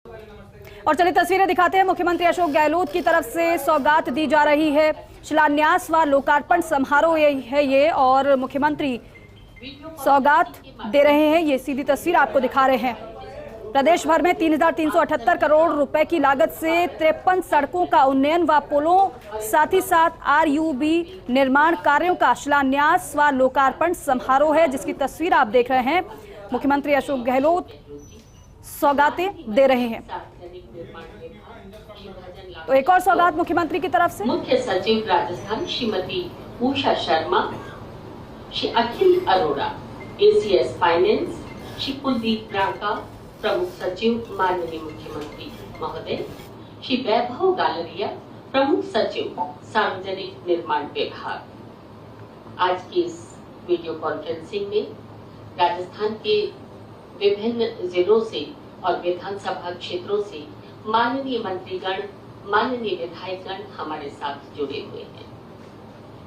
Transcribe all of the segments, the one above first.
और चलिए तस्वीरें दिखाते हैं। मुख्यमंत्री अशोक गहलोत की तरफ से सौगात दी जा रही है। शिलान्यास व लोकार्पण समारोह है ये, और मुख्यमंत्री सौगात दे रहे हैं। ये सीधी तस्वीर आपको दिखा रहे हैं। प्रदेश भर में 3,378 करोड़ रुपए की लागत से 53 सड़कों का उन्नयन व पुलों, साथ ही साथ RUB निर्माण कार्यों का शिलान्यास व लोकार्पण समारोह है, जिसकी तस्वीर आप देख रहे हैं। मुख्यमंत्री अशोक गहलोत सौगातें दे रहे हैं। तो एक और सौगात मुख्यमंत्री की तरफ से। मुख्य सचिव राजस्थान श्रीमती उषा शर्मा, श्री अखिल अरोड़ा ACS फाइनेंस, श्री कुलदीप रांका प्रमुख सचिव माननीय मुख्यमंत्री महोदय, श्री वैभव गालरिया प्रमुख सचिव सार्वजनिक निर्माण विभाग। आज की इस वीडियो कॉन्फ्रेंसिंग में राजस्थान के विभिन्न जिलों से और विधानसभा क्षेत्रों से माननीय मंत्रीगण, माननीय विधायकगण हमारे साथ जुड़े हुए हैं।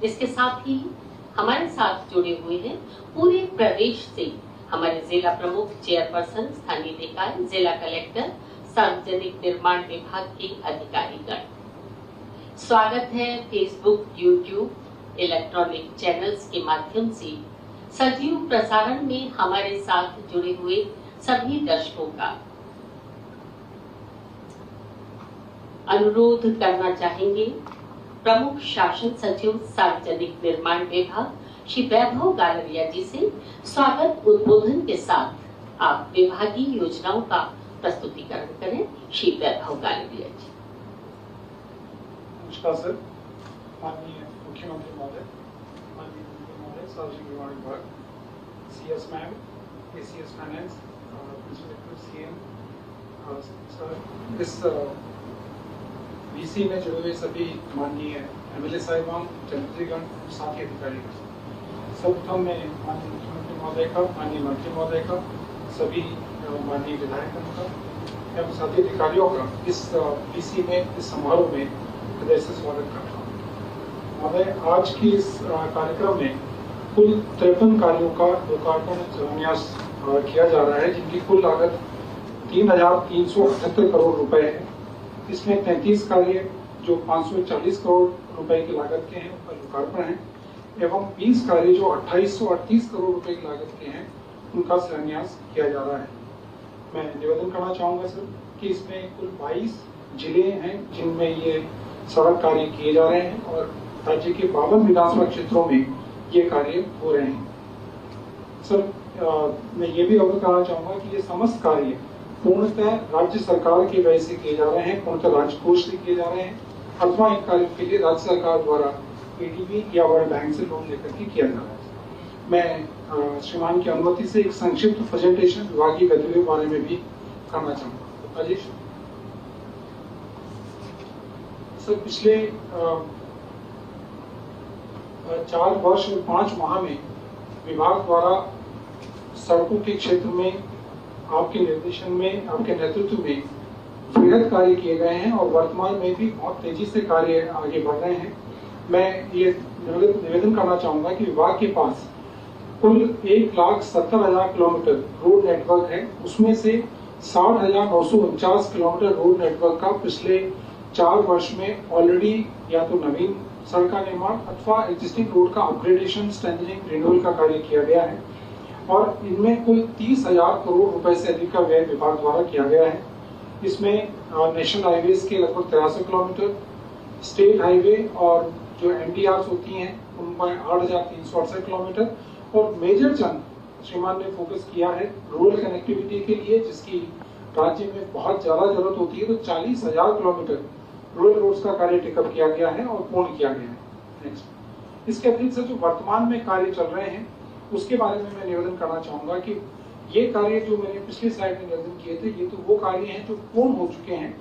इसके साथ ही हमारे साथ जुड़े हुए हैं पूरे प्रदेश से हमारे जिला प्रमुख, चेयरपर्सन, स्थानीय निकाय, जिला कलेक्टर, सार्वजनिक निर्माण विभाग के अधिकारीगण। स्वागत है फेसबुक, यूट्यूब, इलेक्ट्रॉनिक चैनल्स के माध्यम से सजीव प्रसारण में हमारे साथ जुड़े हुए सभी दर्शकों का। अनुरोध करना चाहेंगे प्रमुख शासन सचिव सार्वजनिक निर्माण विभाग श्री वैभव गालरिया जी से स्वागत उद्बोधन के साथ आप विभागीय योजनाओं का प्रस्तुतिकरण करें। श्री वैभव गालरिया जी। नमस्कार सर। माननीय मुख्यमंत्री महोदय, माननीय मंत्री महोदय, सार्वजनिक निर्माण विभाग, CS ma'am, ACS finance, principal CM sir, इस VC में जुड़े हुए सभी माननीय MLA साहिबान, जनप्रतिनिधिगण, साथी अधिकारीगण, सर्वप्रथम मैं माननीय मुख्यमंत्री महोदय का, माननीय मंत्री महोदय का, सभी माननीय विधायकगण का एवं साथी अधिकारियों का इस VC में, इस समारोह में हृदय से स्वागत करता हूँ। महोदय, आज की इस कार्यक्रम में कुल 53 कार्यों का लोकार्पण शिलान्यास किया जा रहा है, जिनकी कुल लागत 3,378 करोड़ रुपए है। इसमें 33 कार्य जो 540 करोड़ रुपए की लागत के हैं उनका लोकार्पण है, एवं 20 कार्य जो 2838 करोड़ रुपए की लागत के हैं उनका शिलान्यास किया जा रहा है। मैं निवेदन करना चाहूंगा सर कि इसमें कुल 22 जिले हैं जिनमें ये सड़क कार्य किए जा रहे हैं, और राज्य के 52 विधानसभा क्षेत्रों में ये कार्य हो रहे हैं। सर, मैं ये भी अवगत कराना चाहूंगा कि ये समस्त कार्य पूर्णतः राज्य सरकार के व्यय से किए जा रहे हैं, पूर्णतः राज्य कोष से किए जा रहे हैं, अथवा इन कार्यों के लिए राज्य सरकार द्वारा ADB या वर्ल्ड बैंक से लोन लेकर के किया जा रहा है। मैं श्रीमान की अनुमति से एक संक्षिप्त प्रेजेंटेशन विभागीय गतिविधियों के बारे में भी करना चाहूंगा। राजेश सर, पिछले 4 वर्ष और 5 माह में विभाग द्वारा सड़कों के क्षेत्र में आपके निर्देशन में, आपके नेतृत्व में वृहद कार्य किए गए हैं, और वर्तमान में भी बहुत तेजी से कार्य आगे बढ़ रहे हैं। मैं ये निवेदन करना चाहूंगा कि विभाग के पास कुल 1,70,000 किलोमीटर रोड नेटवर्क है। उसमें से 60,949 किलोमीटर रोड नेटवर्क का पिछले 4 वर्ष में ऑलरेडी या तो नवीन सड़क का निर्माण अथवा एग्जिस्टिंग रोड का अपग्रेडेशन, स्ट्रेंथनिंग, रिन्यूअल का कार्य किया गया है, और इनमें कुल 30,000 करोड़ रुपए से अधिक का व्यय विभाग द्वारा किया गया है। इसमें नेशनल हाईवेज के लगभग 83 किलोमीटर, स्टेट हाईवे और जो MDRs होती हैं उनमें 8,368 किलोमीटर, और मेजर चंक श्रीमान ने फोकस किया है रूरल कनेक्टिविटी के लिए, जिसकी राज्य में बहुत ज्यादा जरूरत होती है। तो 40,000 किलोमीटर रूरल रोड्स का कार्य टेकअप किया गया है और पूर्ण किया गया है। नेक्स्ट, इसके अतिरिक्त जो वर्तमान में कार्य चल रहे हैं उसके बारे में मैं निवेदन करना चाहूंगा कि ये कार्य जो मैंने पिछली स्लाइड में निवेदन किए थे, ये तो वो कार्य हैं जो पूर्ण हो चुके हैं।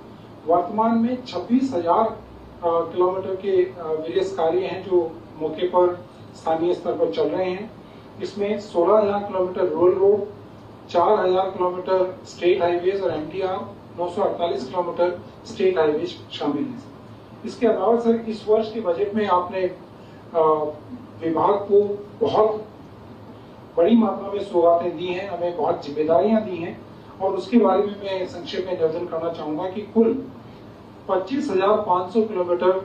वर्तमान में 26,000 किलोमीटर के वेरियस कार्य हैं जो मौके पर स्थानीय स्तर पर चल रहे हैं। इसमें 16,000 kilometre rural road, 4,000 kilometre state highways और MDR, 948 किलोमीटर स्टेट हाईवेज शामिल है। इसके अलावा सर, इस वर्ष के बजट में आपने विभाग को बहुत बड़ी मात्रा में सौगातें दी हैं, हमें बहुत जिम्मेदारियां दी हैं, और उसके बारे में मैं संक्षेप में निवेदन करना चाहूंगा कि कुल 25,500 किलोमीटर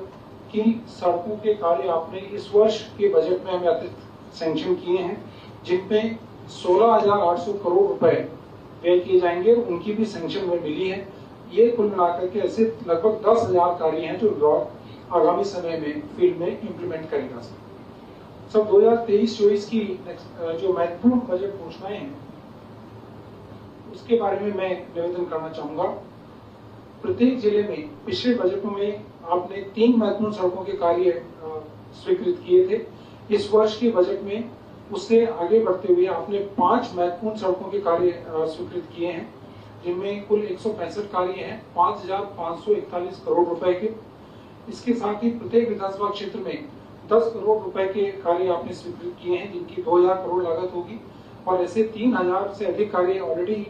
की सड़कों के कार्य आपने इस वर्ष के बजट में हमें अतिरिक्त सैंक्शन किए हैं, जिनमें 16,800 करोड़ रुपए व्यय किए जाएंगे। उनकी भी सैंक्शन में मिली है। ये कुल मिलाकर के ऐसे लगभग 10,000 कार्य हैं जो विभाग आगामी समय में फील्ड में इम्प्लीमेंट करेगा। सब 2023-24 की जो महत्वपूर्ण बजट घोषणाएं हैं उसके बारे में मैं निवेदन करना चाहूंगा। प्रत्येक जिले में पिछले बजटों में आपने 3 महत्वपूर्ण सड़कों के कार्य स्वीकृत किए थे। इस वर्ष के बजट में उससे आगे बढ़ते हुए आपने 5 महत्वपूर्ण सड़कों के कार्य स्वीकृत किए हैं, जिनमें कुल 165 कार्य हैं 5,541 करोड़ रुपए के। इसके साथ ही प्रत्येक विधानसभा क्षेत्र में 10 करोड़ रुपए के कार्य आपने स्वीकृत किए हैं, जिनकी 2,000 करोड़ लागत होगी। और ऐसे 3,000 से अधिक कार्य ऑलरेडी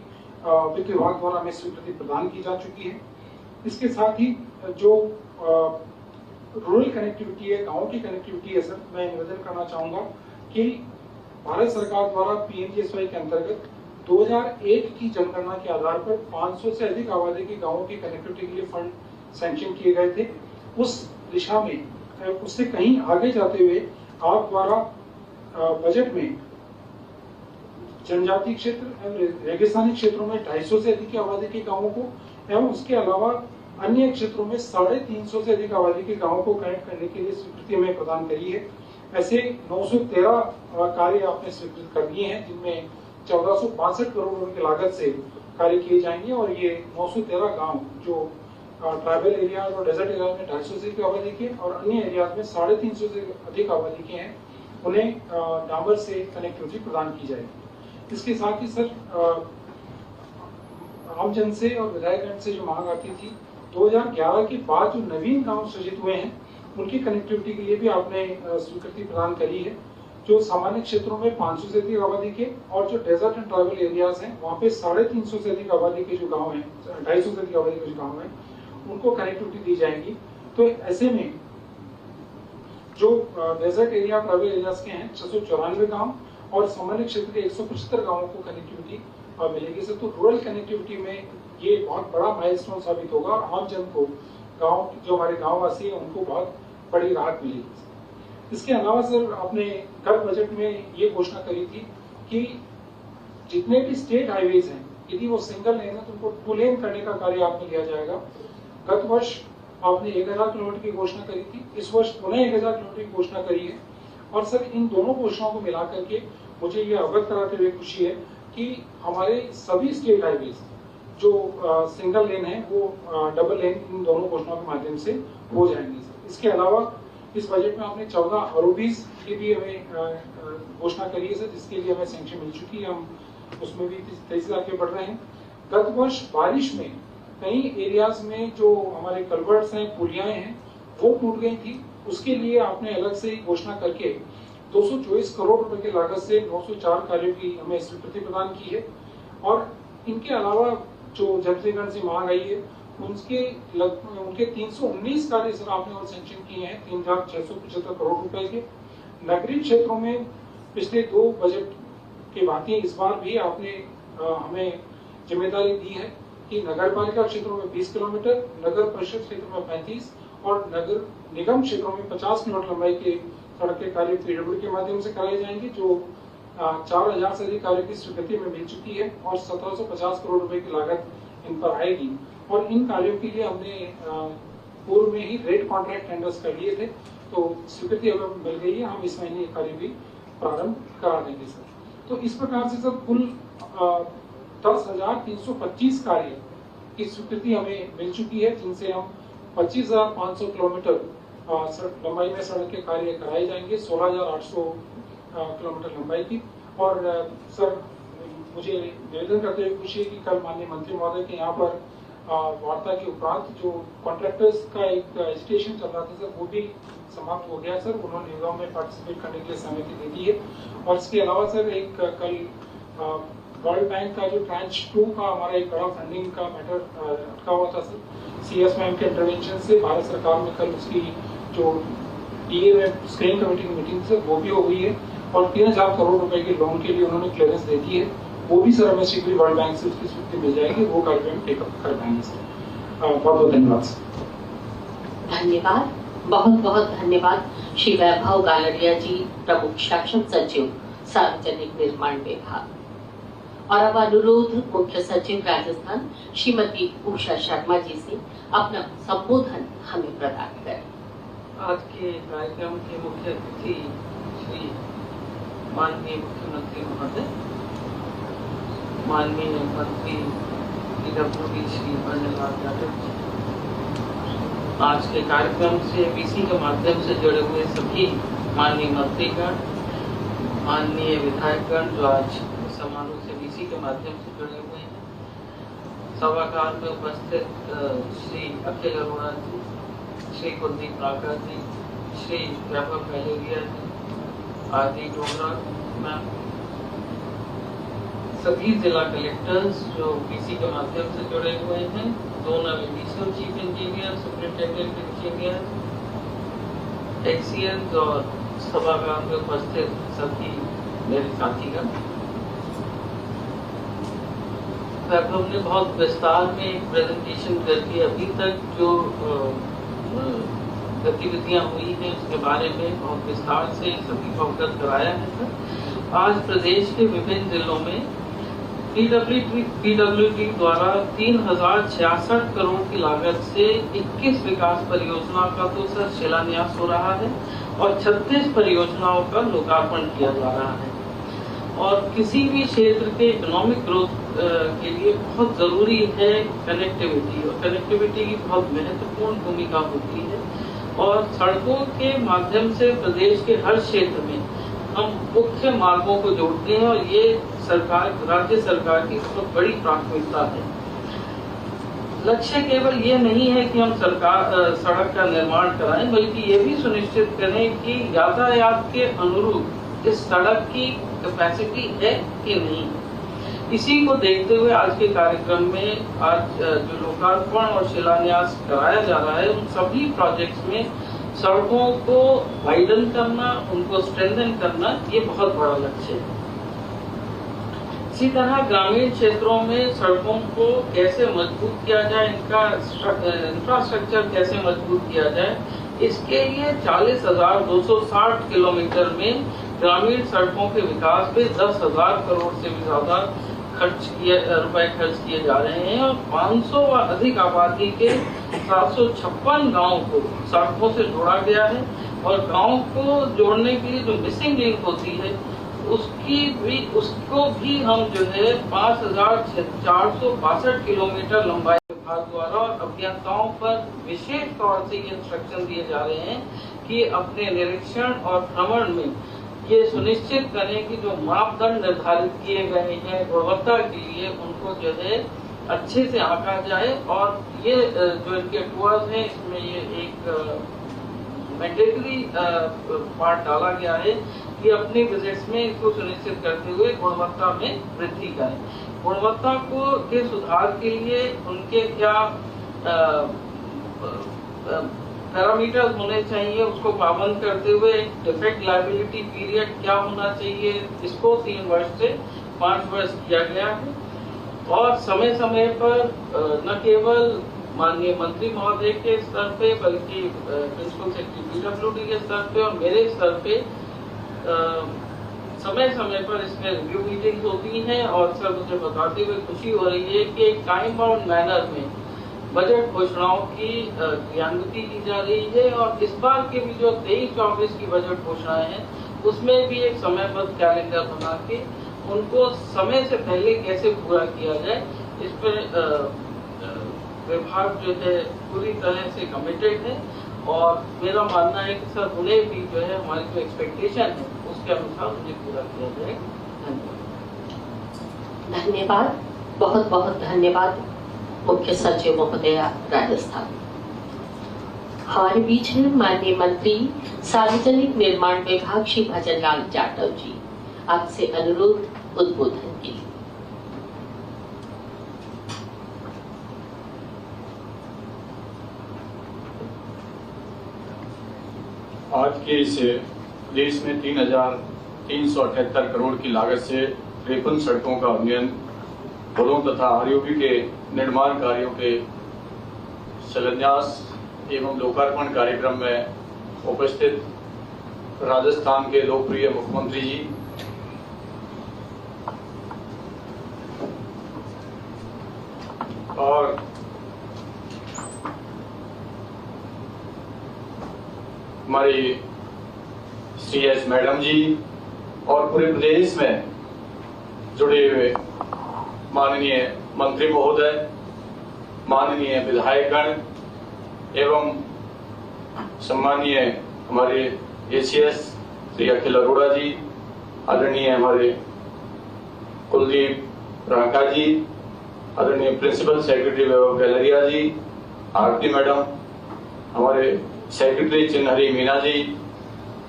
वित्त विभाग द्वारा हमें स्वीकृति प्रदान की जा चुकी है। इसके साथ ही जो रूरल कनेक्टिविटी है, गाँव की कनेक्टिविटी है सर, मैं निवेदन करना चाहूंगा कि भारत सरकार द्वारा PMGSY के अंतर्गत 2001 की जनगणना के आधार पर 500 से अधिक आबादी के गांवों की कनेक्टिविटी के लिए फंड सैंक्शन किए गए थे। उस दिशा में उससे कहीं आगे जाते हुए आप द्वारा बजट में जनजातीय क्षेत्र एवं रेगिस्तानी क्षेत्रों में 250 से अधिक आबादी के गांवों को एवं उसके अलावा अन्य क्षेत्रों में 350 से अधिक आबादी के गांवों को कनेक्ट करने के लिए स्वीकृति हमें प्रदान करी है। ऐसे 913 कार्य आपने स्वीकृत कर दिए हैं, जिनमें 1462 करोड़ रुपए की लागत से कार्य किए जाएंगे। और ये 913 गांव जो ट्राइबल एरियाज और डेजर्ट एरिया में 250 से अधिक आबादी के और अन्य एरियाज में 350 से अधिक आबादी के हैं, उन्हें डामर से कनेक्टिविटी प्रदान की जाएगी। इसके साथ ही सर आमजन से और विधायकगण से जो मांग आती थी, 2011 के बाद जो नवीन गांव सृजित हुए हैं उनकी कनेक्टिविटी के लिए भी आपने स्वीकृति प्रदान करी है। जो सामान्य क्षेत्रों में 500 से अधिक आबादी के और जो डेजर्ट एंड ट्राइबल एरियाज हैं वहाँ पे 350 से अधिक आबादी के जो गांव हैं, 250 से अधिक आबादी के जो गांव हैं, उनको कनेक्टिविटी दी जाएगी। तो ऐसे में जो डेजर्ट एरिया ट्राइबल एरियाज के हैं 694 गांव और सामान्य क्षेत्र के 175 गांवों को कनेक्टिविटी मिलेगी सर। तो रूरल कनेक्टिविटी में ये बहुत बड़ा माइलस्टोन साबित होगा और आम जन को, गांव जो हमारे गांववासी हैं उनको बहुत बड़ी राहत मिलेगी। इसके अलावा सर आपने गत बजट में ये घोषणा करी थी कि जितने भी स्टेट हाईवेज हैं यदि वो सिंगल लेन है तो उनको 2 लेन करने का कार्य आपने लिया जाएगा। गत वर्ष आपने 1,000 किलोमीटर की घोषणा करी थी, इस वर्ष पुनः 1,000 किलोमीटर की घोषणा करी है। और सर इन दोनों घोषणाओं को मिलाकर के मुझे ये अवगत कराते हुए खुशी है कि हमारे सभी स्टेट हाईवेज जो सिंगल लेन है वो डबल लेन इन दोनों घोषणाओं के माध्यम से हो जाएंगे। इसके अलावा इस बजट में आपने 14 ROBs की भी हमें घोषणा करी है सर, जिसके लिए हमें सैंक्शन मिल चुकी है। हम उसमें भी तेजी से आगे बढ़ रहे हैं। गत वर्ष बारिश में कई एरियाज में जो हमारे कल्वर्ट्स हैं, पुलियाएं हैं, वो टूट गई थी। उसके लिए आपने अलग से घोषणा करके 224 करोड़ रुपए की लागत से 904 कार्यों की हमें स्वीकृति प्रदान की है। और इनके अलावा जो जनतेगण से मांग आई है उनके 319 कार्य सर आपने और सैंक्शन किए हैं 3,675 करोड़ रुपए के। नगरीय क्षेत्रों में पिछले 2 बजट के भांति इस बार भी आपने हमें जिम्मेदारी दी है कि नगर पालिका क्षेत्रों में 20 किलोमीटर, नगर परिषद क्षेत्र में 35 और नगर निगम क्षेत्रों में 50 किलोमीटर लंबाई के सड़क के कार्य PWD के माध्यम से कराए जाएंगे, जो 4,000 से अधिक कार्य की स्वीकृति में मिल चुकी है और 1750 करोड़ रुपए की लागत इन पर आएगी। और इन कार्यों के लिए हमने पूर्व में ही रेट कॉन्ट्रैक्ट टेंडर्स कर लिए थे, तो स्वीकृति हमें मिल गई है। हम इस महीने ये कार्य भी प्रारंभ करा देंगे सर। तो इस प्रकार से सर कुल 10,325 कार्य की स्वीकृति हमें मिल चुकी है, जिनसे हम 25,500 किलोमीटर लंबाई में सड़क के कार्य कराए जाएंगे, 16,800 किलोमीटर लंबाई की। और सर मुझे निवेदन करते हुए खुशी है कि कल माननीय मंत्री महोदय के यहाँ पर वार्ता के उपरांत जो कॉन्ट्रैक्टर्स का एक एजिटेशन चल रहा था सर, वो भी समाप्त हो गया सर। उन्होंने निगम में पार्टिसिपेट करने के लिए सहमति दे दी है। और इसके अलावा सर एक कल वर्ल्ड बैंक का जो ट्रांच 2 का हमारा एक बड़ा फंडिंग का मैटर अटका हुआ था सर, CS मैम के इंटरवेंशन से भारत सरकार में कल उसकी जो DA में स्क्रीनिंग कमेटी की मीटिंग से वो भी हो गई है और 3,000 करोड़ रुपए के लोन के लिए उन्होंने क्लियरेंस दे दी है। वो भी सर हमें शीघ्र वर्ल्ड बैंक से उसकी स्वीकृति मिल जाएगी, वो कार्यक्रम टेकअप कर पाएंगे सर। बहुत बहुत धन्यवाद सर। धन्यवाद, बहुत बहुत धन्यवाद श्री वैभव गालरिया जी, प्रमुख शासन सचिव सार्वजनिक निर्माण विभाग। और अब अनुरोध मुख्य सचिव राजस्थान श्रीमती उषा शर्मा जी से अपना संबोधन हमें प्रदान करें। आज के कार्यक्रम के मुख्य अतिथि श्री माननीय मुख्यमंत्री महोदय, माननीय मंत्री पीडब्ल्यूडी श्री भजनलाल यादव जी, आज के कार्यक्रम से बीसी के माध्यम से जुड़े हुए सभी माननीय मंत्रीगण, माननीय विधायकगण जो आज समारोह से बीसी के माध्यम से जुड़े हुए हैं, सभागार में उपस्थित श्री अखिल अरोड़ा जी, श्री कुलदीप राका जी, श्री वैभव गालरिया जी, आदि डोगरा मैम, सभी जिला कलेक्टर्स जो बीसी के माध्यम से जुड़े हुए हैं, दोनों additional chief engineer, superintendent engineer, XENs और सभागार में उपस्थित सभी मेरे साथीगण। वैभव ने बहुत विस्तार में एक प्रेजेंटेशन करके अभी तक जो गतिविधियां हुई हैं उसके बारे में बहुत विस्तार से सभी को अवगत कराया है सर। आज प्रदेश के विभिन्न जिलों में पीडब्ल्यूडी द्वारा 3066 करोड़ की लागत से 21 विकास परियोजना का तो सर शिलान्यास हो रहा है और 36 परियोजनाओं का लोकार्पण किया जा रहा है। और किसी भी क्षेत्र के इकोनॉमिक ग्रोथ के लिए बहुत जरूरी है कनेक्टिविटी, और कनेक्टिविटी की बहुत महत्वपूर्ण भूमिका होती है। और सड़कों के माध्यम से प्रदेश के हर क्षेत्र में हम मुख्य मार्गों को जोड़ते हैं और ये सरकार, राज्य सरकार की बहुत बड़ी प्राथमिकता है। लक्ष्य केवल ये नहीं है कि हम सड़क का निर्माण कराएं, बल्कि ये भी सुनिश्चित करें कि यातायात के अनुरूप इस सड़क की कैपेसिटी है कि नहीं। इसी को देखते हुए आज के कार्यक्रम में आज जो लोकार्पण और शिलान्यास कराया जा रहा है, उन सभी प्रोजेक्ट्स में सड़कों को वाइडन करना, उनको स्ट्रेंथन करना, ये बहुत बड़ा लक्ष्य है। इसी तरह ग्रामीण क्षेत्रों में सड़कों को कैसे मजबूत किया जाए, इनका इंफ्रास्ट्रक्चर कैसे मजबूत किया जाए, इसके लिए 40,260 किलोमीटर में ग्रामीण सड़कों के विकास पे 10,000 करोड़ से भी ज्यादा रुपए खर्च किए जा रहे हैं और 500 व अधिक आबादी के 756 गाँव को सड़कों से जोड़ा गया है। और गाँव को जोड़ने के लिए जो मिसिंग लिंक होती है उसको भी हम जो है 5,462 किलोमीटर लंबाई विभाग द्वारा और अभियंताओं पर विशेष तौर से ये इंस्ट्रक्शन दिए जा रहे हैं कि अपने निरीक्षण और भ्रमण में ये सुनिश्चित करें कि जो मापदंड निर्धारित किए गए हैं गुणवत्ता के लिए, उनको जो है अच्छे से आंका जाए। और ये जो इनके टूर्स हैं इसमें ये एक मैंडेटरी पार्ट डाला गया है कि अपने विजिट्स में इसको सुनिश्चित करते हुए गुणवत्ता में वृद्धि करें। गुणवत्ता के सुधार के लिए उनके क्या पैरामीटर्स होने चाहिए, उसको पाबंद करते हुए डिफेक्ट लायबिलिटी पीरियड क्या होना चाहिए, इसको 3 वर्ष से 5 वर्ष किया गया है। और समय समय पर न केवल माननीय मंत्री महोदय के स्तर पे बल्कि प्रिंसिपल सेक्रेटरी पीडब्ल्यूडी के स्तर पे और मेरे स्तर पे समय समय पर इसमें रिव्यू मीटिंग्स होती हैं। और सर मुझे बताते हुए खुशी हो रही है कि एक टाइम बाउंड मैनर में बजट घोषणाओं की क्रियान्विति की जा रही है। और इस बार के भी जो 23-24 की बजट घोषणाएं हैं उसमें भी एक समयबद्ध कैलेंडर बना के उनको समय से पहले कैसे पूरा किया जाए, इस पर विभाग जो है पूरी तरह से कमिटेड है। और मेरा मानना है कि सर उन्हें भी जो है हमारी जो एक्सपेक्टेशन है उसके अनुसार उन्हें पूरा किया जाए। धन्यवाद। धन्यवाद, बहुत बहुत धन्यवाद मुख्य सचिव महोदया राजस्थान। हमारे बीच है माननीय मंत्री सार्वजनिक निर्माण विभाग श्री भजनलाल यादव जी, आपसे अनुरोध उद्बोधन के लिए। आज के इस देश में 3,378 करोड़ की लागत से 53 सड़कों का उन्नयन, पुलों तथा आरओबी के निर्माण कार्यों के शिलान्यास एवं लोकार्पण कार्यक्रम में उपस्थित राजस्थान के लोकप्रिय मुख्यमंत्री जी, और हमारी CS मैडम जी और पूरे प्रदेश में जुड़े हुए माननीय मंत्री महोदय, माननीय विधायकगण एवं सम्मानीय हमारे ACS श्री अखिल अरोड़ा जी, आदरणीय हमारे कुलदीप रांका जी, आदरणीय प्रिंसिपल सेक्रेटरी वैभव गैलरिया जी, आरती मैडम, हमारे सेक्रेटरी चिन्हरी मीना जी,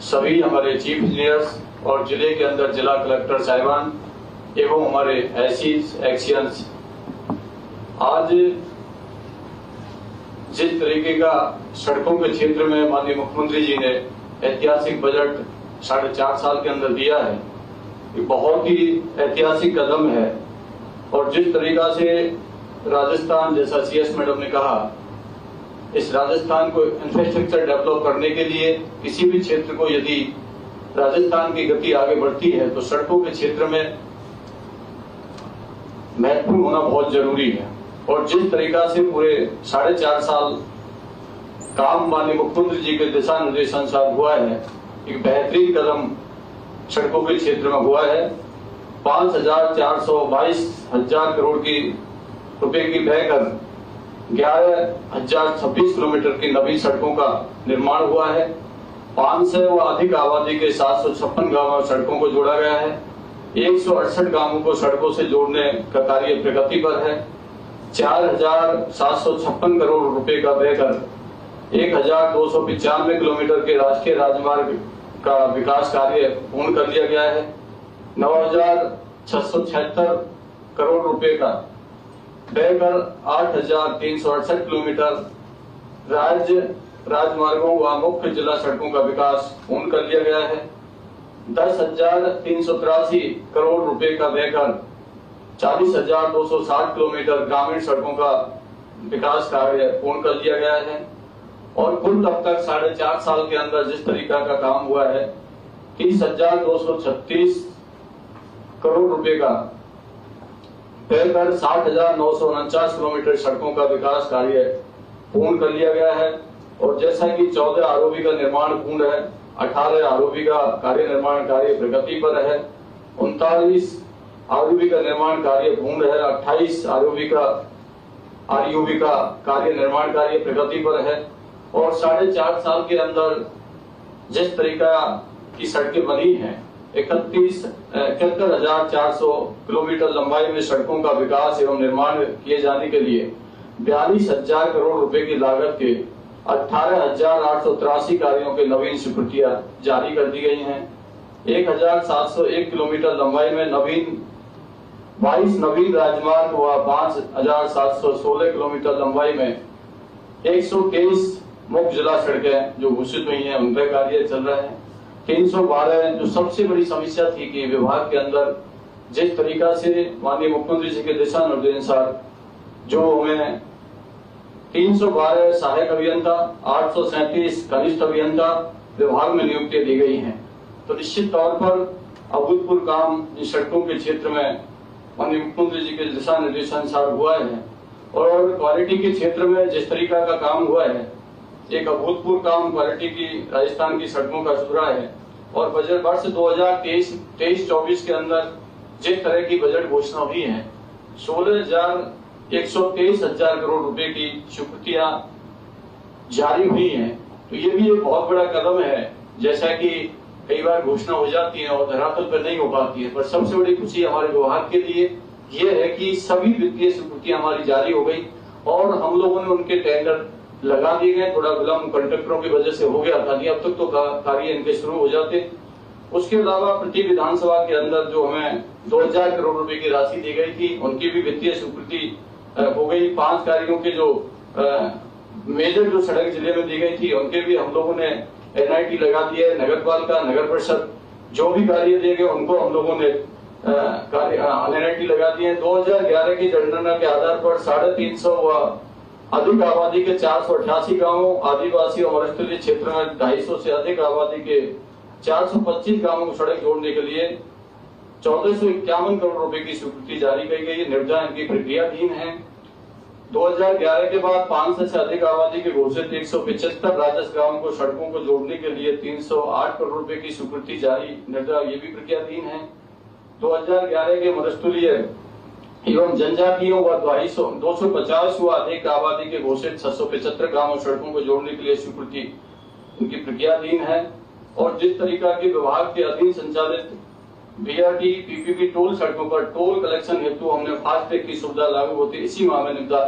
सभी हमारे चीफ इंजीनियर्स और जिले के अंदर जिला कलेक्टर साहिबान एवं हमारे एक्सियंस, आज जिस तरीके का सड़कों के क्षेत्र में माननीय मुख्यमंत्री जी ने ऐतिहासिक बजट 4.5 साल के अंदर दिया है, ये बहुत ही ऐतिहासिक कदम है। और जिस तरीका से राजस्थान, जैसा CS मैडम ने कहा, इस राजस्थान को इंफ्रास्ट्रक्चर डेवलप करने के लिए किसी भी क्षेत्र को यदि राजस्थान की गति आगे बढ़ती है तो सड़कों के क्षेत्र में महत्वपूर्ण होना बहुत जरूरी है। और जिस तरीका से पूरे 4.5 साल काम माननीय मुख्यमंत्री जी के दिशा निर्देश अनुसार हुआ है, एक बेहतरीन कदम सड़कों के क्षेत्र में हुआ है। 5,422 करोड़ की रुपए की व्यय कर 11,026 किलोमीटर की नवी सड़कों का निर्माण हुआ है। 500 व अधिक आबादी के 756 गांवों सड़कों को जोड़ा गया है। 168 गांवों को सड़कों से जोड़ने का कार्य प्रगति पर है। 4,756 करोड़ रुपए का व्यय कर 1,295 किलोमीटर के राष्ट्रीय राजमार्ग का विकास कार्य पूर्ण कर लिया गया है। 9,676 करोड़ रुपए का व्यय कर 8,368 किलोमीटर राज्य राजमार्गों व मुख्य जिला सड़कों का विकास पूर्ण कर लिया गया है। 10,383 करोड़ रुपए का व्यय कर 40,260 किलोमीटर ग्रामीण सड़कों का विकास कार्य पूर्ण कर लिया गया है। और कुल तब तक 4.5 साल के अंदर जिस तरीका का काम हुआ है, 30,236 करोड़ रुपए का व्यय कर 60,949 किलोमीटर सड़कों का विकास कार्य पूर्ण कर लिया गया है। और जैसा कि 14 आरओबी का निर्माण पूर्ण है, 18 आरओबी का कार्य निर्माण कार्य प्रगति पर है, 39 आरओबी का निर्माण कार्य पूर्ण है, 28 आरओबी का कार्य निर्माण कार्य प्रगति पर है। और 4.5 साल के अंदर जिस तरीका की सड़कें बनी हैं, 71,400 किलोमीटर लंबाई में सड़कों का विकास एवं निर्माण किए जाने के लिए 42,000 करोड़ रुपए की लागत के 18,883 कार्यों के नवीन स्वीकृतियां जारी कर दी गई हैं। 1,701 किलोमीटर लंबाई में 22 नवीन राजमार्ग व 5,716 किलोमीटर लंबाई में 123 मुख्य जिला सड़कें जो घोषित हुई हैं, उन पर कार्य चल रहा है। 312 जो सबसे बड़ी समस्या थी कि विभाग के अंदर जिस तरीका से माननीय मुख्यमंत्री जी के दिशा निर्देश अनुसार जो हमें 312 सहायक अभियंता, 837 कनिष्ठ अभियंता विभाग में नियुक्तियां दी गई हैं, तो निश्चित तौर पर अभूतपूर्व काम इन सड़कों के क्षेत्र में माननीय मुख्यमंत्री जी के दिशा निर्देश अनुसार हुआ है। और क्वालिटी के क्षेत्र में जिस तरीका का काम हुआ है, एक अभूतपूर्व काम क्वालिटी की राजस्थान की सड़कों का शुरू है। और बजट वर्ष 2023-24 के अंदर जिस तरह की बजट घोषणा हुई है, 16,123 करोड़ रुपए की स्वीकृतियां जारी हुई हैं, तो ये भी एक बहुत बड़ा कदम है। जैसा कि कई बार घोषणा हो जाती है और धरातल पर नहीं हो पाती है, पर सबसे बड़ी खुशी हमारे विभाग के लिए ये है कि सभी वित्तीय स्वीकृतियां हमारी जारी हो गई और हम लोगों ने उनके टेंडर लगा दिए गए। थोड़ा विलंब कंट्रैक्टरों की वजह से हो गया था, नहीं अब तक तो कार्य इनके शुरू हो जाते। उसके अलावा प्रति विधानसभा के अंदर जो हमें 2,000 करोड़ रुपए की राशि दी गई थी, उनकी भी वित्तीय स्वीकृति हो गई। 5 कार्यों के जो मेजर जो सड़क जिले में दी गई थी, उनके भी हम लोगों ने NIT लगा दिया है। नगर पालिका, नगर परिषद जो भी कार्य दिए गए उनको हम लोगों ने NNIT लगा दिए। 2011 की जनगणना के आधार पर 350 व अधिक आबादी के 488 गांवों, आदिवासी और मरुस्थलीय क्षेत्र में 250 से अधिक आबादी के 425 गांवों को सड़क जोड़ने के लिए 1451 करोड़ रुपए की स्वीकृति जारी की गई है। निर्धारण की प्रक्रियाधीन है। 2011 के बाद 500 से अधिक आबादी के घोषित 175 राजस्व गांवों को सड़कों को जोड़ने के लिए 308 करोड़ रुपए की स्वीकृति जारी, निर्धारण ये भी प्रक्रियाधीन है। 2011 के मरुस्थलीय एवं जनजातियों व 250 व अधिक आबादी के घोषित 675 गांवों सड़कों को जोड़ने के लिए स्वीकृति उनकी प्रक्रियाधीन है। और जिस तरीका के विभाग के अधीन संचालित BRT PPP टोल सड़कों पर टोल कलेक्शन हेतु हमने फास्टैग की सुविधा लागू होती इसी माह में निविदा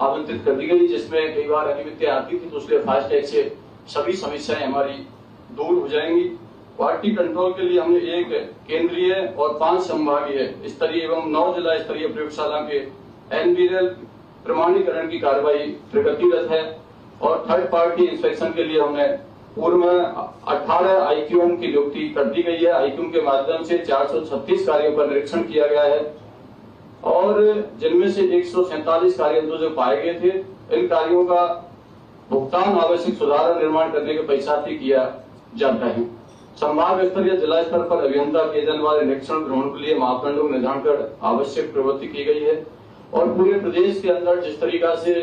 आवंटित कर दी गई, जिसमें कई बार अनियमितताएं आती थी, तो इसलिए फास्टैग से सभी समस्याएं हमारी दूर हो जाएंगी। क्वालिटी कंट्रोल के लिए हमने एक केंद्रीय और 5 संभागीय स्तरीय एवं 9 जिला स्तरीय प्रयोगशाला के NBRL प्रमाणीकरण की कार्रवाई प्रगतिरत है। और थर्ड पार्टी इंस्पेक्शन के लिए हमने पूर्व में 18 IQM की नियुक्ति कर दी गई है। IQM के माध्यम से 436 कार्यों का निरीक्षण किया गया है और जिनमें से 147 कार्य जो पाए गए थे, इन कार्यों का भुगतान आवश्यक सुधार और निर्माण करने के पश्चात ही किया जाता है। संभाग स्तरीय जिला स्तर पर अभियंता किए जाने वाले निरीक्षण ग्रहण के लिए मापदंडों का निर्धारण कर आवश्यक प्रवृत्ति की गई है। और पूरे प्रदेश के अंदर जिस तरीका से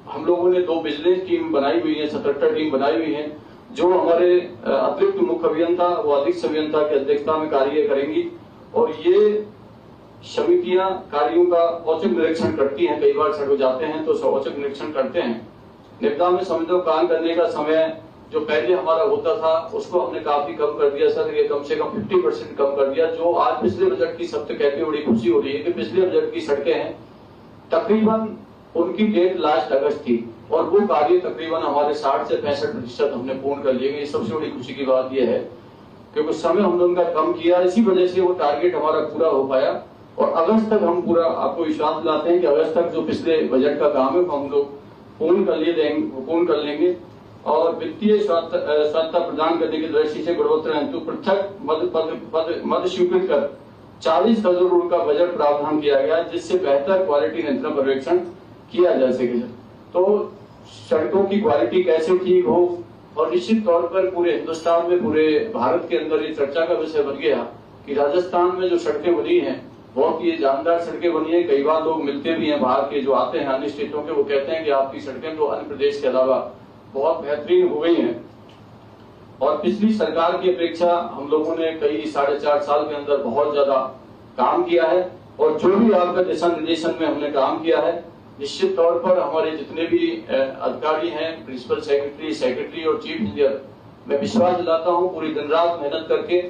हम लोगों ने 2 विजिलेंस टीम बनाई हुई है, 77 टीम बनाई हुई है, जो हमारे अतिरिक्त मुख्य अभियंता व अधीक्षक अभियंता की अध्यक्षता में कार्य करेंगी। और ये समितियां कार्यों का औचक निरीक्षण करती हैं। कई बार सड़क जाते हैं तो औचक निरीक्षण करते हैं। निविदा में समितियों काम करने का समय जो पहले हमारा होता था उसको हमने काफी कम कर दिया सर, ये कम से कम 50% कम कर दिया। जो आज पिछले बजट की सबसे कहते बड़ी खुशी हो रही है कि पिछले बजट की सड़कें हैं तकरीबन उनकी डेट लास्ट अगस्त थी और वो कार्य तकरीबन हमारे 60 से 65% हमने पूर्ण कर लिए। सबसे बड़ी खुशी की बात यह है क्योंकि समय हम लोगों का कम किया, इसी वजह से वो टारगेट हमारा पूरा हो पाया। और अगस्त तक हम पूरा आपको विश्वास दिलाते हैं कि अगस्त तक जो पिछले बजट का काम है वो हम लोग पूर्ण कर लेंगे। और वित्तीय स्वायत्तता प्रदान करने की दृष्टि से गुणवत्ता हेतु पृथक मद स्वीकृत कर 40 करोड़ रुपए का बजट प्रावधान किया गया, जिससे बेहतर क्वालिटी नियंत्रण पर्यवेक्षण किया जा सके। तो सड़कों की क्वालिटी कैसे ठीक हो और निश्चित तौर पर पूरे हिंदुस्तान में, पूरे भारत के अंदर ये चर्चा का विषय बन गया कि राजस्थान में जो सड़कें बनी हैं बहुत ही जानदार सड़कें बनी है। कई बार लोग मिलते भी हैं बाहर के जो आते हैं अन्य स्टेटों के, वो कहते हैं कि आपकी सड़कें तो अन्य प्रदेश के अलावा बहुत बेहतरीन हो गई हैं। और पिछली सरकार की अपेक्षा हम लोगों ने कई 4.5 साल के अंदर बहुत ज्यादा काम किया है। और जो भी आपका दिशा निर्देशन में हमने काम किया है, निश्चित तौर पर हमारे जितने भी अधिकारी हैं, प्रिंसिपल सेक्रेटरी और चीफ इंजीनियर, मैं विश्वास दिलाता हूं पूरी दिन रात मेहनत करके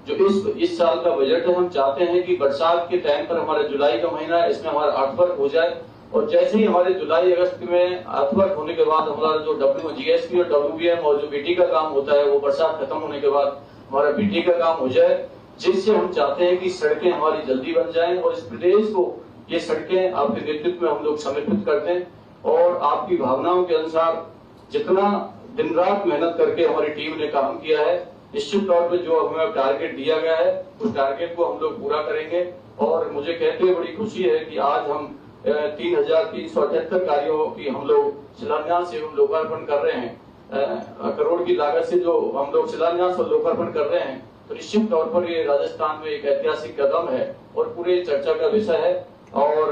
जो इस साल का बजट है, हम चाहते हैं कि बरसात के टाइम पर हमारा जुलाई का महीना है, इसमें हमारा अर्थवर्क हो जाए। और जैसे ही हमारे जुलाई अगस्त में अर्थवर्क होने के बाद हमारा जो GST और WBM और जो BT का काम होता है वो बरसात खत्म होने के बाद हमारा BT का काम हो जाए, जिससे हम चाहते हैं कि सड़कें हमारी जल्दी बन जाएं और इस प्रदेश को ये सड़कें आपके नेतृत्व में हम लोग समर्पित कर दें। और आपकी भावनाओं के अनुसार जितना दिन रात मेहनत करके हमारी टीम ने काम किया है, निश्चित तौर पर जो हमें टारगेट दिया गया है उस टारगेट को हम लोग पूरा करेंगे। और मुझे कहते हुए बड़ी खुशी है कि आज हम 3,378 कार्यों की हम लोग शिलान्यास एवं लोकार्पण कर रहे हैं। करोड़ की लागत से जो हम लोग शिलान्यास और लोकार्पण कर रहे हैं, तो निश्चित तौर पर ये राजस्थान में एक ऐतिहासिक कदम है और पूरे चर्चा का विषय है। और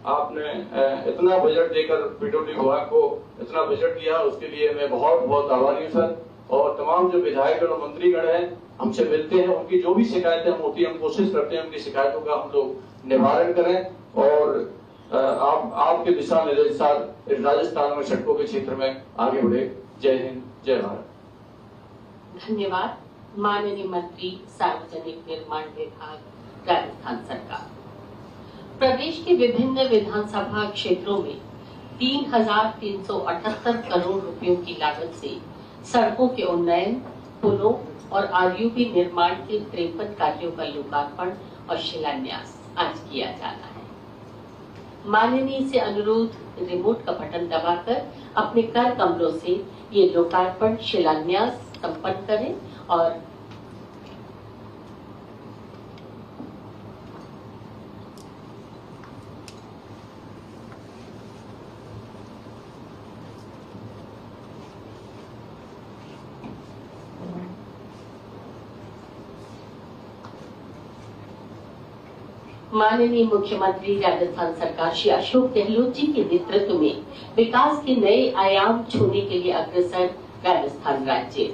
आपने इतना बजट देकर PWD विभाग को इतना बजट दिया, उसके लिए मैं बहुत बहुत आभारी हूँ सर। और तमाम जो विधायक और मंत्रीगण हैं हमसे मिलते हैं, उनकी जो भी शिकायतें होती है हम कोशिश करते हैं उनकी शिकायतों का हम लोग निवारण करें और आपके दिशा निर्देशानुसार राजस्थान में सड़कों के क्षेत्र में आगे बढ़े। जय हिंद, जय भारत। धन्यवाद। माननीय मंत्री सार्वजनिक निर्माण विभाग, राजस्थान सरकार। प्रदेश के विभिन्न विधानसभा क्षेत्रों में 3,378 करोड़ रुपयों की लागत से सड़कों के उन्नयन, पुलों और RUP निर्माण के 53 कार्यों का लोकार्पण और शिलान्यास आज किया जाना है। माननीय से अनुरोध रिमोट का बटन दबाकर अपने कर कमरों से ये लोकार्पण शिलान्यास संपन्न करें और माननीय मुख्यमंत्री राजस्थान सरकार श्री अशोक गहलोत जी के नेतृत्व में विकास के नए आयाम छूने के लिए अग्रसर राजस्थान राज्य,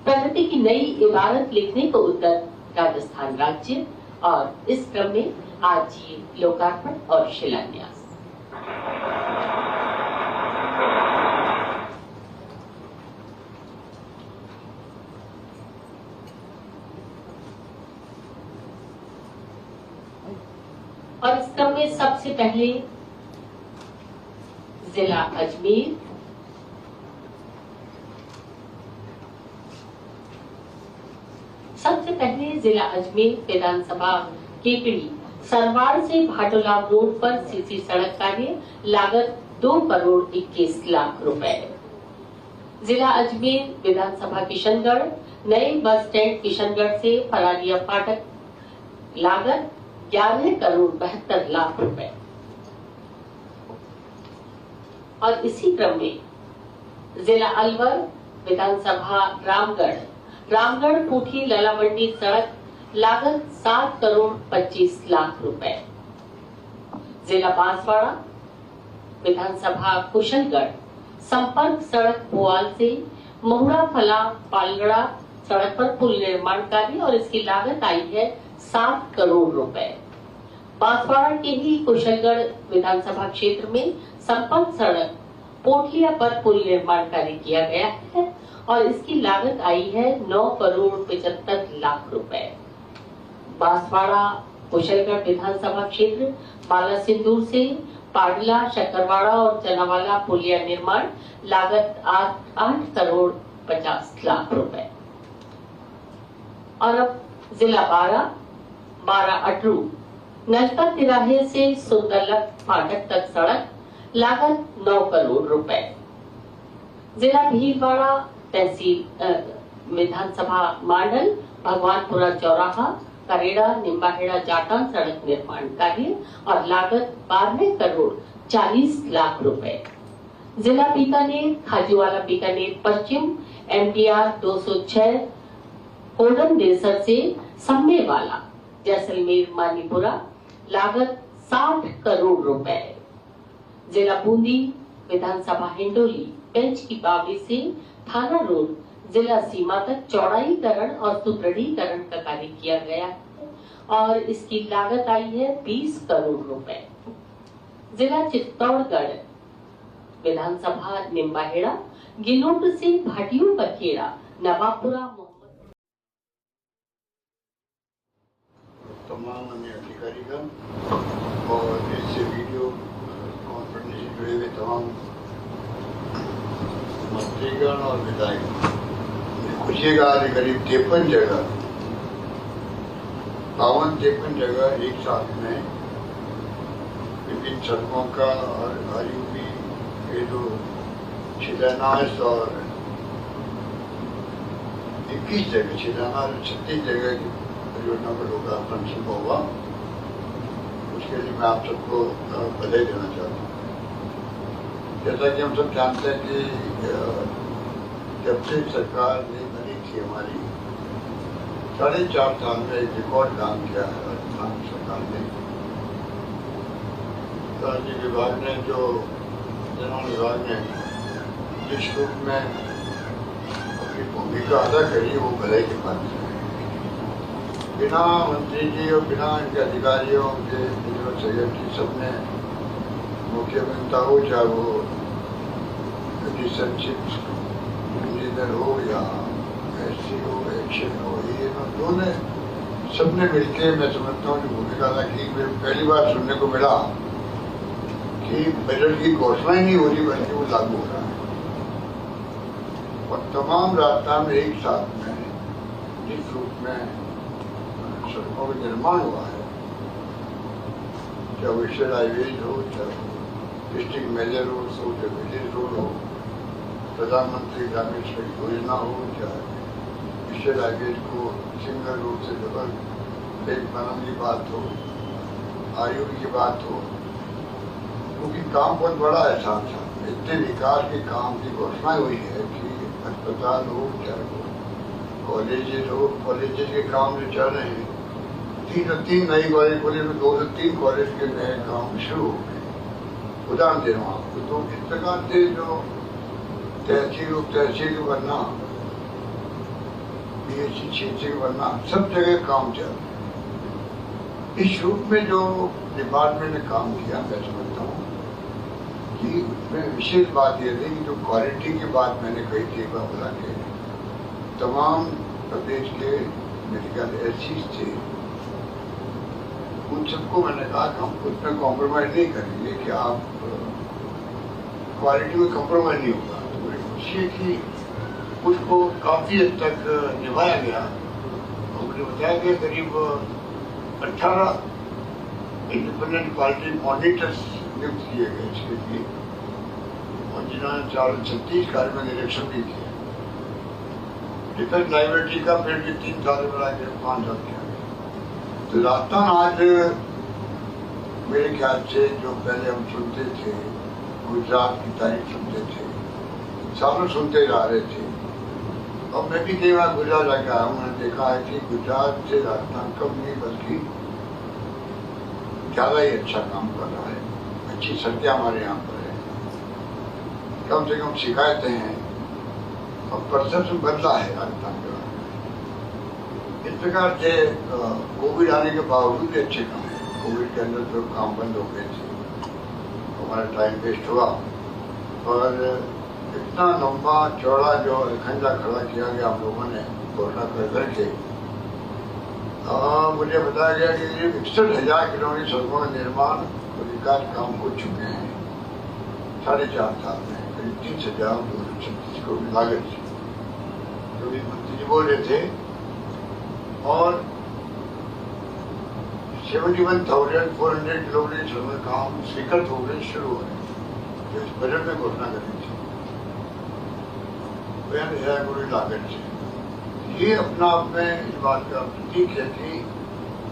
प्रगति की नई इबारत लिखने को उद्यत राजस्थान राज्य, और इस क्रम में आज ये लोकार्पण और शिलान्यास। और इस क्रम में सबसे पहले जिला अजमेर, विधानसभा केकड़ी सरवाड़ से भाटोलाव रोड पर सीसी सड़क कार्य, लागत 2 करोड़ 21 लाख रुपए। जिला अजमेर विधानसभा किशनगढ़, नए बस स्टैंड किशनगढ़ से फरारिया फाटक, लागत 11 करोड़ 72 लाख रुपए। और इसी क्रम में जिला अलवर विधानसभा रामगढ़ कोठी लला मंडी सड़क, लागत 7 करोड़ 25 लाख रुपए। जिला बांसवाड़ा विधानसभा कुशलगढ़ संपर्क सड़क भोआल से महुड़ा फला पालगड़ा सड़क पर पुल निर्माण कार्य, और इसकी लागत आई है 7 करोड़ रुपए। बांसवाड़ा के ही कुशलगढ़ विधानसभा क्षेत्र में संपर्क सड़क पोटलिया पर पुल निर्माण कार्य किया गया है, और इसकी लागत आई है 9 करोड़ 75 लाख रुपए। बांसवाड़ा कुशलगढ़ विधानसभा क्षेत्र बाला सिंदूर से पाडला, शक्करवाड़ा और चनावाला पुलिया निर्माण, लागत 8 करोड़ 50 लाख रुपए। और अब जिला बारा अटरू नलका तिराहे से सुंदरलक फाटक तक सड़क, लागत 9 करोड़ रुपए। जिला भीलवाड़ा तहसील विधानसभा मांडल भगवानपुरा चौराहा करेड़ा निम्बाहेड़ा जाटान सड़क निर्माण कार्य, और लागत 12 करोड़ 40 लाख रुपए। जिला बीकानेर खाजूवाला बीकानेर पश्चिम MDR 206 कोडम देसर से सम्मेवाला जैसलमेर मानीपुरा, लागत 60 करोड़ रुपए। जिला बूंदी विधानसभा हिंडोली बेंच की बावली से थाना रोड जिला सीमा तक चौड़ाईकरण और सुदृढ़ीकरण का कार्य किया गया है, और इसकी लागत आई है 20 करोड़ रुपए। जिला चित्तौड़गढ़ विधानसभा निम्बाहेड़ा गिलोट से भाटियों का खेड़ा नवापुरा तमाम अन्य अधिकारीगण और इससे वीडियो कॉन्फ्रेंस से जुड़े हुए तमाम मंत्रीगण और विधायक, खुशी का आज करीब 53 जगह 53 जगह एक साथ में विभिन्न सड़कों का और आयुबी के जो शिलान्यास और 21 जगह शिलान्यास 36 जगह की परियोजना का लोकार्पण संभव हुआ। उसके लिए मैं आप सबको बधाई देना चाहता हूँ। जैसा कि हम सब जानते हैं कि जब से सरकार ने बनी थी हमारी 4.5 साल में एक रिकॉर्ड काम किया है राजस्थान सरकार ने। राज्य विभाग ने निर्माण विभाग ने जिस रूप में अपनी भूमिका अदा करी वो भलाई के पास है। बिना मंत्री जी और बिना इनके अधिकारियों के सेक्रेटरी सबने मुख्यमंत्री हो, चाहे वो रिलेशनशिप इंजीनियर हो या SC हो, एक्शन हो, ये दोनों सबने मिलकर मैं समझता हूँ कि भूमिका अदा की। पहली बार सुनने को मिला कि बजट की घोषणा ही नहीं हो रही बल्कि वो लागू हो रहा है, और तमाम राजस्थान में एक साथ में जिस रूप में सड़कों का निर्माण हुआ है, चाहे विशेष हाईवेज हो, चाहे डिस्ट्रिक्ट मेजर रोड हो, चाहे विलेज रोड हो, प्रधानमंत्री ग्रामीण सड़क योजना हो, चाहे विशेष हाईवेज को सिंगल रोड से डबल लेन बनाने की बात हो, आयुर्वेद की बात हो, क्योंकि काम बहुत बड़ा है। साथ साथ इतने विकास के काम की घोषणा हुई है कि अस्पताल हो, चाहे कॉलेजेस हो, कॉलेजेस के काम जो चल रहे हैं तीन नई कॉलेज खोले तो 2 से 3 कॉलेज के नए काम शुरू हो गए। उदाहरण दे रहा हूँ आपको। तो इस प्रकार से जो तहसील बनना, PhD क्षेत्र बनना, सब जगह काम चल रहा है। इस रूप में जो डिपार्टमेंट ने काम किया, मैं समझता हूँ कि उसमें विशेष बात यह थी कि जो क्वालिटी की बात मैंने कही थी बुला के, तमाम प्रदेश के मेडिकल एसिस थे, उन सबको मैंने कहा कि हम उसमें कॉम्प्रोमाइज नहीं करेंगे कि आप क्वालिटी में कॉम्प्रोमाइज नहीं होगा। तो मुझे खुशी है कि उसको काफी हद तक निभाया गया। और मुझे बताया गया करीब 18 इंडिपेंडेंट क्वालिटी मॉनिटर्स नियुक्त किए गए इसके लिए, और जिन्होंने 436 कार्य में निरीक्षण भी किया। डिफेंस लाइब्रेरी का फिर भी 3 साल बढ़ा के 5 साल किया गया। तो राजस्थान आज मेरे ख्याल से जो पहले हम सुनते थे, गुजरात की तारीफ सुनते थे, सालों सुनते जा रहे थे। और मैं भी कई बार गुजरात जाकर आया हूँ, मैंने देखा है कि गुजरात से राजस्थान कम नहीं बल्कि ज्यादा ही अच्छा काम कर रहा है। अच्छी सड़कें हमारे यहाँ पर है, कम से कम शिकायतें हैं और परसेप्शन बदला है राजस्थान के बारे में। इस प्रकार से कोविड आने के बावजूद भी अच्छे काम है। कोविड के अंदर जो काम बंद हो गए थे, हमारा टाइम वेस्ट हुआ, और इतना लंबा चौड़ा जो खंजा खड़ा किया गया हम लोगों ने घोषणा कर करके, मुझे बताया गया कि 61,000 किलोमीटर सड़कों का निर्माण और विकास काम हो चुके हैं 4.5 साल में, करीब 30,236 करोड़ लागत से, जो भी मंत्री जी बोल रहे थे। और 71,400 किलोमीटर सड़कों का काम स्वीकृत हो गए, शुरू हो गए, जो इस बजट में घोषणा करी थी 50,000 करोड़ लागत से। ये अपना आप में इस बात का प्रतीक है कि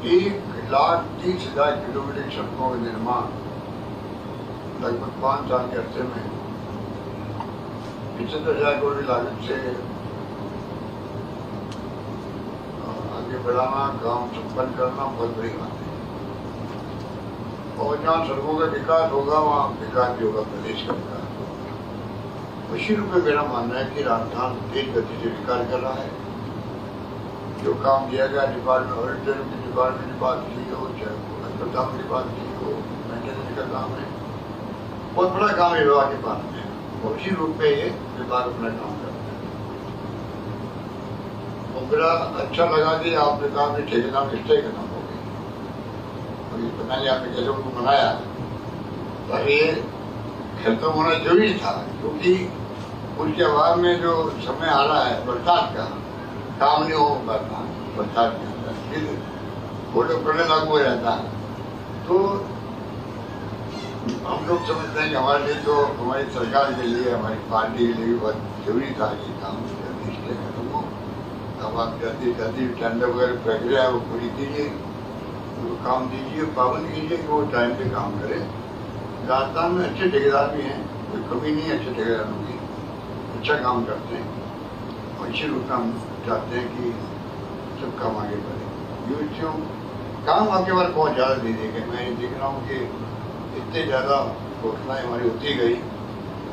1,30,000 किलोमीटर सड़कों का निर्माण लगभग 5 साल के अरसे में 75,000 करोड़ लागत से आगे बढ़ाना, काम संपन्न करना बहुत बड़ी बात है। और जहाँ सड़कों का विकास होगा वहाँ विकास भी होगा, प्रदेश का विकास होगा। उसी रूप में मेरा मानना है कि राजस्थान तेज गति से विकास कर रहा है। जो काम दिया गया डिपार्टमेंट, ऑडिटर की डिपार्टमेंट की बात की हो, चाहे अस्पताल की बात की हो, मेंटेनेंस का काम है, बहुत बड़ा काम है विभाग के पास में, और उसी रूप में ये विभाग अपना काम करता है। और बड़ा अच्छा लगा कि आपने कहा कि ठेकेदार निष्ठा खत्म हो गई, और ये पता नहीं आपने कैसे उनको मनाया, पर ये खत्म होना जरूरी था, क्योंकि उनके अभाव में जो समय आ रहा है बरसात का, काम नहीं हो पाता बरसात के अंदर, फिर फोटो पड़ने लागू हो जाता है। तो हम लोग समझते हैं कि हमारे लिए, तो हमारी सरकार के लिए, हमारी पार्टी के लिए भी बहुत जरूरी था कि काम जल्दी से खत्म हो। अब आप जल्दी टेंडर वगैरह प्रक्रिया है वो पूरी कीजिए, उनको काम दीजिए, पाबंद कीजिए कि वो टाइम पे काम करे। राजस्थान में अच्छे ठेकेदार भी हैं, कोई कमी नहीं है अच्छे ठेकेदारों की, अच्छा काम करते हैं, और इसी रूप में हम चाहते हैं कि सब काम आगे बढ़े। यूनिवर्सिटियों काम आपके बार बहुत ज़्यादा दे देंगे। मैं ये देख रहा हूँ कि इतने ज़्यादा घोषणाएं हमारी होती गई,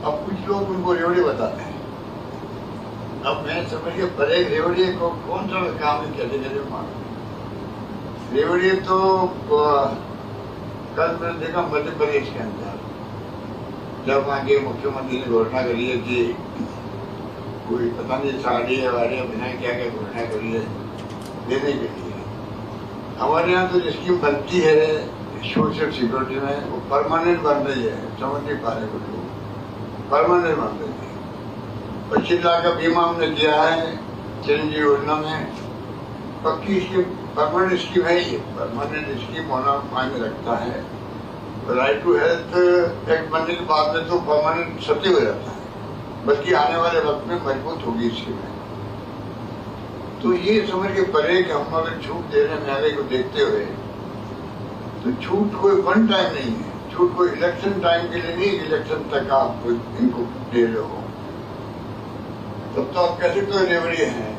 अब कुछ लोग उनको रेवड़ी बताते हैं। अब मैं समझिए बड़े रेवड़ी को कौन सा काम है, कैसे कैसे मानो रेवड़ी। तो कल मैंने देखा मध्य प्रदेश के अंदर, जब वहाँ के मुख्यमंत्री ने घोषणा करी है कि कोई पता नहीं साड़ी है वाड़ी है, बिना क्या क्या घोषणा करी है देने के लिए। हमारे यहाँ तो स्कीम बनती है सोशल सिक्योरिटी में, वो परमानेंट बन रही है, समझ नहीं पा रहे कुछ लोग, परमानेंट बन रही है। 25 लाख का बीमा हमने किया है चिरंजीवी योजना में, पक्की स्कीम, परमानेंट स्कीम है ये, परमानेंट स्कीम होना मायने रखता है। राइट टू हेल्थ एक्ट बनने के बाद में तो परमानेंट सत्य हो जाता है, बल्कि आने वाले वक्त में मजबूत होगी स्कीम। तो ये समझ के परे कि हम अगर छूट दे रहे हैं महंगाई को देखते हुए, तो छूट कोई वन टाइम नहीं है, छूट कोई इलेक्शन टाइम के लिए नहीं, इलेक्शन तक आप इनको दे रहे हो, तब तो आप कैसे तो रेवड़ी हैं,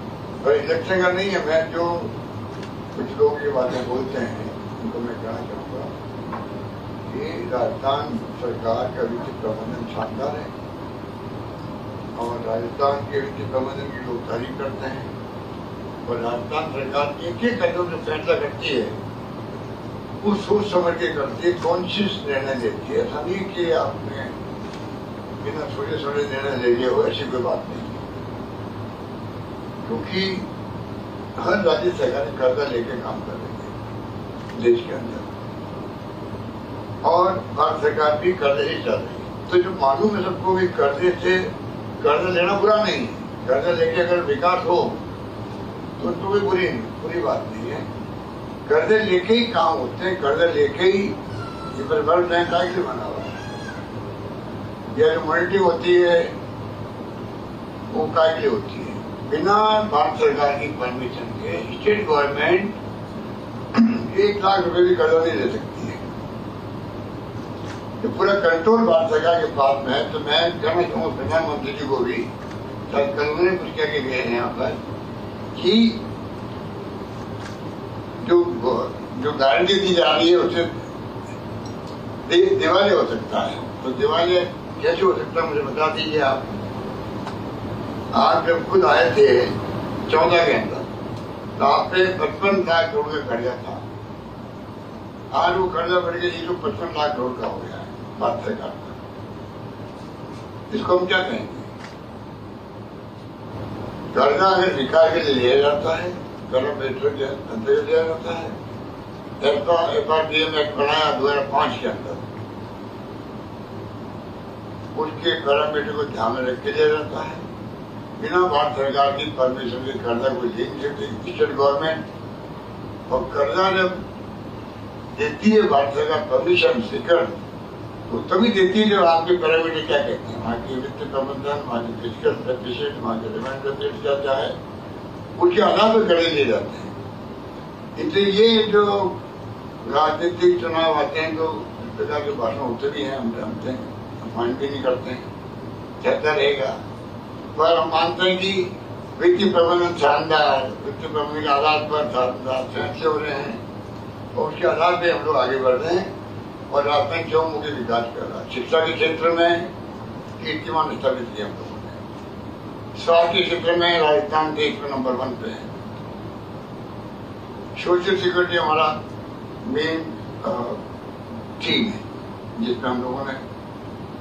पर इलेक्शन का नहीं है। मैं जो कुछ लोग ये बातें बोलते हैं, उनको मैं कहना चाहूँगा कि राजस्थान सरकार का वित्तीय प्रबंधन शानदार है और राजस्थान के वित्तीय प्रबंधन की लोग तारीफ करते हैं और राजस्थान सरकार एक एक कदम जो फैसला करती है वो सोच समझ के करती है, कॉन्शियस निर्णय लेती है। ऐसा नहीं कि आपने बिना सोचे समझे निर्णय ले लिया हो, ऐसी कोई बात नहीं, क्योंकि हर राज्य सरकार कर्जा लेके काम कर रही है देश के अंदर और भारत सरकार भी कर्जे ही चल रही है। तो जो मालूम है सबको भी कर्जे से कर्जा लेना बुरा नहीं है, कर्जा लेके अगर विकास हो तो कोई बुरी बात नहीं है। कर्जे लेके ही काम होते हैं, कर्जे लेके ही ये वर्ल्ड बैंक का ही बना हुआ है। यह जो मॉनिटरी होती है वो काय के लिए होती है, बिना भारत सरकार की परमिशन के स्टेट गवर्नमेंट 1 लाख रुपए भी कर्जा नहीं ले सकती है। ये पूरा कंट्रोल भारत सरकार के पास में है। तो मैं कहना चाहूँगा प्रधानमंत्री जी को भी, शायद कल उन्होंने कुछ कह के गए हैं यहाँ पर कि जो गारंटी दी जा रही है उससे दिवालिया हो सकता है। तो दिवालिया कैसे हो सकता है मुझे बता दीजिए आप। आप जब खुद आए थे 14 के अंदर तो आप पे 55 लाख करोड़ का कर्जा था, आज वो कर्जा बढ़ के 155 लाख करोड़ का हो गया है भारत सरकार का। इसको हम क्या कहेंगे? कर्जा अगर विकास के लिए लिया जाता है, कर्जा बेचने के अंतर्गत लिया जाता है। FRDM एक्ट बनाया 2005 के अंदर, उसके पैरामीटर को ध्यान में रख के लिया जाता है। बिना भारत सरकार की परमिशन के कर्जा को ले नहीं सकती स्टेट गवर्नमेंट। और कर्जा जब देती है भारत सरकार परमिशन सेकर, तो तभी देती है जब आपके पैरामीटर क्या कहते हैं, वहाँ की वित्तीय प्रबंधन, वहाँ की फिजिकल डेफिसिट, वहाँ के डिमांड डेफिसिट जाता है, उसके आधार पर कर्जे लिए जाते हैं। इसलिए ये जो राजनीतिक चुनाव आते हैं तो इस प्रकार के भाषण होते भी हैं, हम जानते हैं, माइंड भी नहीं करते हैं, चलता रहेगा। पर हम मानते हैं कि वित्तीय प्रबंधन शानदार, वित्तीय प्रबंधन के आधार पर शानदार फैसले हो रहे हैं और उसके आधार पर हम लोग आगे बढ़ रहे हैं और राजस्थान चौमुखी विकास कर रहा है। शिक्षा के क्षेत्र में कीर्तिमान स्थापित किया हम लोगों ने। स्वास्थ्य के क्षेत्र में राजस्थान देश में नंबर 1 पे है। सोशल सिक्योरिटी हमारा मेन थीम है, जिसमें हम लोगों ने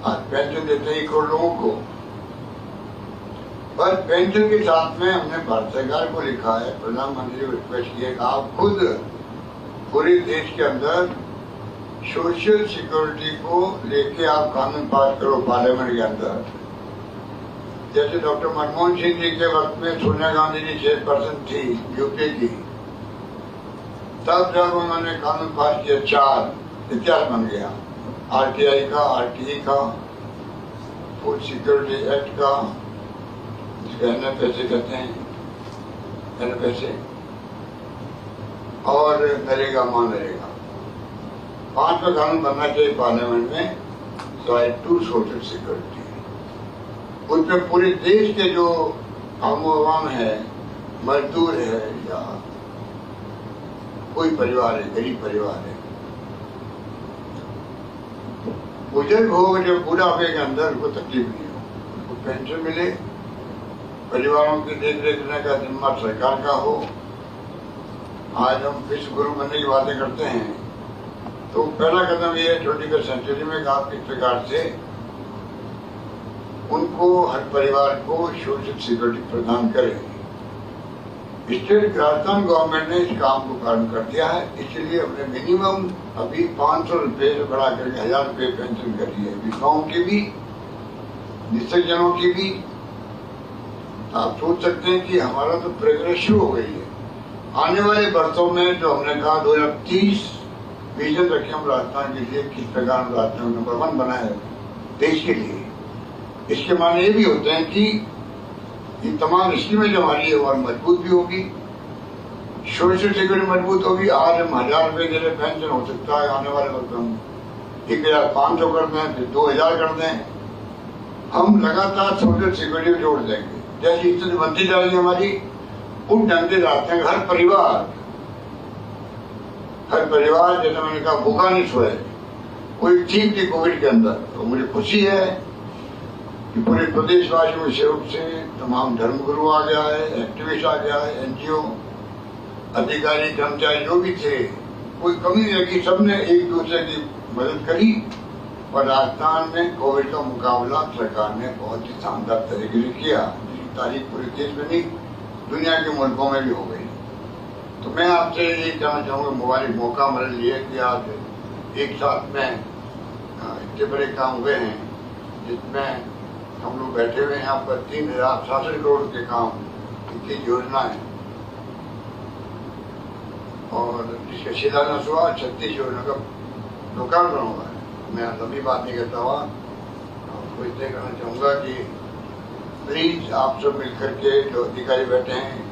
आज पेंशन देते हैं 1 करोड़ लोगों को। पर पेंशन के साथ में हमने भारत सरकार को लिखा है, प्रधानमंत्री को रिक्वेस्ट किया कि आप खुद पूरे देश के अंदर सोशल सिक्योरिटी को लेके आप कानून पास करो पार्लियामेंट के अंदर। जैसे डॉक्टर मनमोहन सिंह जी के वक्त में सोनिया गांधी जी चेयरपर्सन थी यूपी की, तब जब उन्होंने कानून पास किया 4 इतिहास बन गया, RTI का, RTE का, फूड सिक्योरिटी एक्ट का, जिसका NFSA कहते हैं, NFSA, और नरेगा मनरेगा। 5वां कानून बनना चाहिए पार्लियामेंट में, राइट टू सोशल सिक्योरिटी। उसमें पूरे देश के जो आम है, मजदूर है या कोई परिवार है, गरीब परिवार है, बुजुर्ग हो जब बुढ़ापे के अंदर उसको तकलीफ नहीं हो, उसको पेंशन मिले, परिवारों की देख रेख करने का जिम्मा सरकार का हो। आज हम विश्व गुरु बनने की बातें करते हैं, तो पहला कदम ये है 21वीं सेंचुरी में आप किस प्रकार से उनको, हर परिवार को सोशल सिक्योरिटी प्रदान करें। स्टेट राजस्थान गवर्नमेंट ने इस काम को प्रारंभ कर दिया है, इसलिए हमने मिनिमम अभी 500 रुपये से बढ़ा करके 1000 रुपये पेंशन करी है, विधवाओं की भी, निश्चितजनों की भी। आप सोच सकते हैं कि हमारा तो प्रोग्रेस शुरू हो गई है। आने वाले वर्षों में जो हमने कहा 2030 विजन रखे हम राजस्थान के लिए, किस प्रकार हम राजस्थान नंबर 1 बनाए देश के लिए। इसके माने ये भी होते हैं कि ये तमाम स्कीमें जो हमारी है वो मजबूत भी होगी, सोशल सिक्योरिटी मजबूत होगी। आज हम 1000 रुपये के लिए पेंशन हो सकता है, आने वाले वक्त हम 1500 कर दें, फिर 2000 कर दें। हम लगातार सोशल सिक्योरिटी को जोड़ देंगे। जैसी स्थिति बनती जाएगी हमारी, उन ढंग से राजस्थान हर परिवार हर परिवार, जैसे मैंने कहा, भूखा नहीं सोए। कोई ठीक थी कोविड के अंदर। तो मुझे खुशी है कि पूरे प्रदेशवासियों के सहयोग से तमाम धर्मगुरु आ गया है, एक्टिविस्ट आ गया है, एनजीओ, अधिकारी, कर्मचारी जो भी थे, कोई कमी नहीं लगी। सबने एक दूसरे की मदद करी और राजस्थान में कोविड का मुकाबला सरकार ने बहुत ही शानदार तरीके से किया, जिसकी तारीफ पूरे देश में नहीं, दुनिया के मुल्कों में भी हो गई। तो मैं आपसे ये कहना चाहूँगा, मुबारक मौका मेरे लिए कि आज एक साथ में इतने बड़े काम हुए हैं, जिसमें हम लोग बैठे हुए हैं यहाँ पर 3067 करोड़ के काम, 21 योजनाएं, और जिसका शिलान्यास हुआ 36 योजना का लोकार्पण हुआ है। मैं लंबी बात नहीं करता हुआ आपको इतने कहना चाहूँगा कि प्लीज आप सब मिलकर के जो अधिकारी बैठे हैं,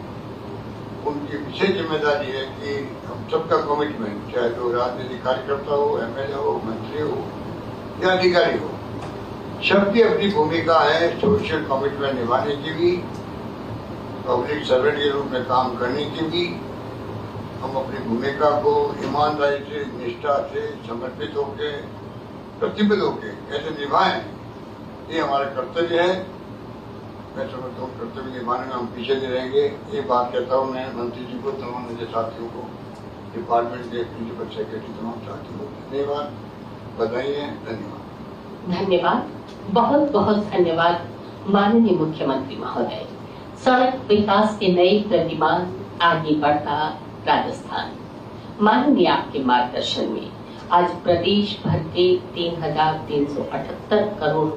उनकी विशेष जिम्मेदारी है कि हम सबका कमिटमेंट, चाहे जो राजनीतिक कार्यकर्ता हो, एमएलए हो, मंत्री हो या अधिकारी हो, सबकी अपनी भूमिका है सोशल कमिटमेंट निभाने की भी, पब्लिक सर्वेंट के रूप में काम करने की भी। हम अपनी भूमिका को ईमानदारी से, निष्ठा से, समर्पित होके, प्रतिबद्ध होके कैसे निभाएं, ये हमारा कर्तव्य है। मैं समझता हूँ कर्तव्य निभाने में हम पीछे नहीं रहेंगे। ये बात कहता हूँ मैं मंत्री जी को, तमाम मेरे साथियों को, डिपार्टमेंट के प्रिंसिपल सेक्रेटरी, तमाम साथियों को धन्यवाद, बधाई है, धन्यवाद। धन्यवाद, बहुत बहुत धन्यवाद माननीय मुख्यमंत्री महोदय। सड़क विकास के नए प्रतिमान आगे बढ़ता राजस्थान, माननीय आपके मार्गदर्शन में आज प्रदेश भर के 3378 करोड़